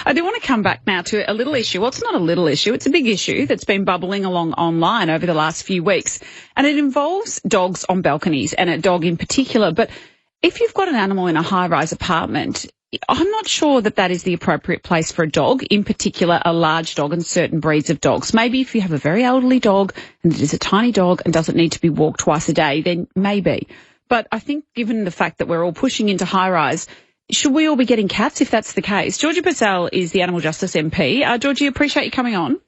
I do want to come back now to a little issue. Well, it's not a little issue. It's a big issue that's been bubbling along online over the last few weeks. And it involves dogs on balconies and a dog in particular. But if you've got an animal in a high-rise apartment, I'm not sure that that is the appropriate place for a dog, in particular a large dog and certain breeds of dogs. Maybe if you have a very elderly dog and it is a tiny dog and doesn't need to be walked twice a day, then maybe. But I think given the fact that we're all pushing into high-rise, should we all be getting cats if that's the case? Georgie Purcell is the Animal Justice MP. Georgie, appreciate you coming on.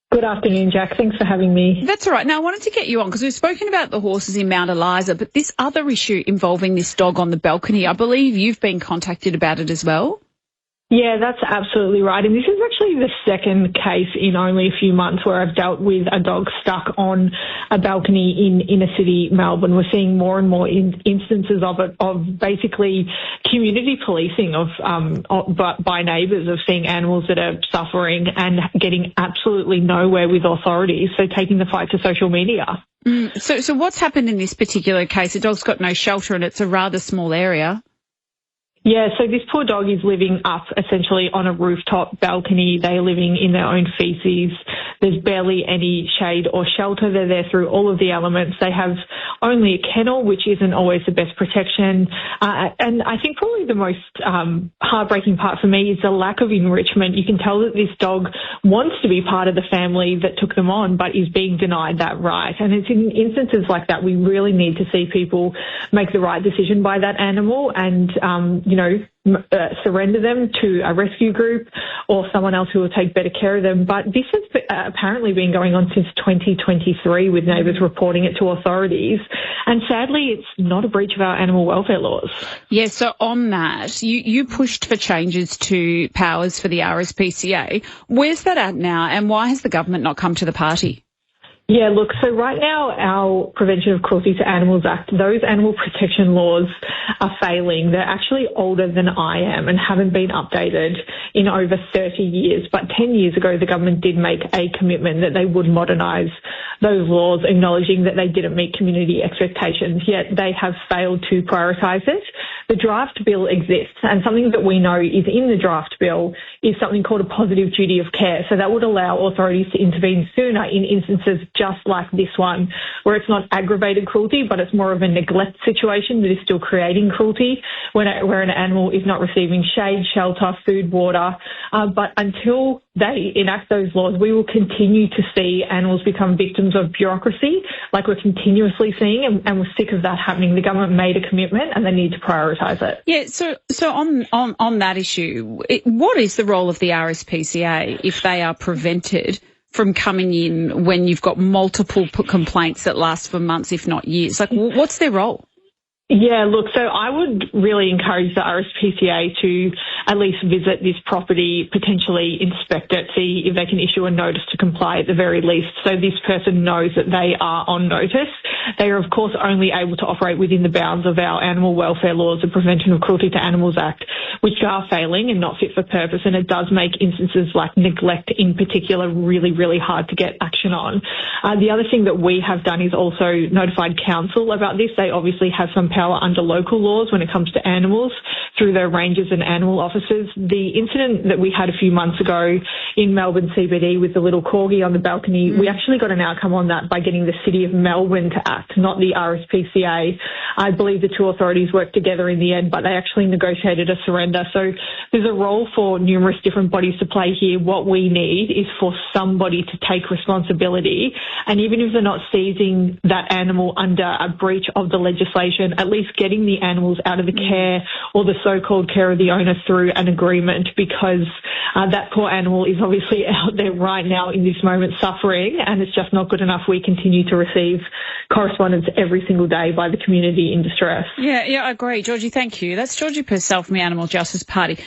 Good afternoon, Jack. Thanks for having me. That's all right. Now, I wanted to get you on because we've spoken about the horses in Mount Eliza, but this other issue involving this dog on the balcony, I believe you've been contacted about it as well. Yeah, that's absolutely right. And this is actually the second case in only a few months where I've dealt with a dog stuck on a balcony in inner city Melbourne. We're seeing more and more instances of it, of basically community policing by neighbours, of seeing animals that are suffering and getting absolutely nowhere with authorities, so taking the fight to social media. So what's happened in this particular case? The dog's got no shelter and it's a rather small area. Yeah, so this poor dog is living up essentially on a rooftop balcony. They're living in their own feces. There's barely any shade or shelter. They're there through all of the elements. They have only a kennel, which isn't always the best protection. And I think probably the most heartbreaking part for me is the lack of enrichment. You can tell that this dog wants to be part of the family that took them on, but is being denied that right. And it's in instances like that we really need to see people make the right decision by that animal and, surrender them to a rescue group or someone else who will take better care of them. But this has apparently been going on since 2023 with neighbours reporting it to authorities. And sadly, it's not a breach of our animal welfare laws. Yeah, so on that, you pushed for changes to powers for the RSPCA. Where's that at now and why has the government not come to the party? Yeah, look, so right now our Prevention of Cruelty to Animals Act, those animal protection laws are failing. They're actually older than I am and haven't been updated in over 30 years. But 10 years ago, the government did make a commitment that they would modernise those laws, acknowledging that they didn't meet community expectations, yet they have failed to prioritise it. The draft bill exists, and something that we know is in the draft bill is something called a positive duty of care. So that would allow authorities to intervene sooner in instances just like this one, where it's not aggravated cruelty, but it's more of a neglect situation that is still creating cruelty, where an animal is not receiving shade, shelter, food, water. But until they enact those laws, we will continue to see animals become victims of bureaucracy, like we're continuously seeing, and we're sick of that happening. The government made a commitment and they need to prioritise it. Yeah, so on that issue, what is the role of the RSPCA if they are prevented from coming in when you've got multiple complaints that last for months, if not years? Like, what's their role? Yeah, look, so I would really encourage the RSPCA to at least visit this property, potentially inspect it, see if they can issue a notice to comply at the very least, so this person knows that they are on notice. They are, of course, only able to operate within the bounds of our animal welfare laws, the Prevention of Cruelty to Animals Act, which are failing and not fit for purpose, and it does make instances like neglect in particular really, really hard to get action on. The other thing that we have done is also notified council about this. They obviously have some power under local laws when it comes to animals through their rangers and animal officers. The incident that we had a few months ago in Melbourne CBD with the little corgi on the balcony, we actually got an outcome on that by getting the City of Melbourne to act, not the RSPCA. I believe the two authorities worked together in the end, but they actually negotiated a surrender. So there's a role for numerous different bodies to play here. What we need is for somebody to take responsibility, and even if they're not seizing that animal under a breach of the legislation, at least getting the animals out of the care or the so-called care of the owner through an agreement, because that poor animal is obviously out there right now in this moment suffering, and it's just not good enough. We continue to receive correspondence every single day by the community in distress. Yeah, I agree. Georgie, thank you. That's Georgie Purcell from the Animal Justice Party.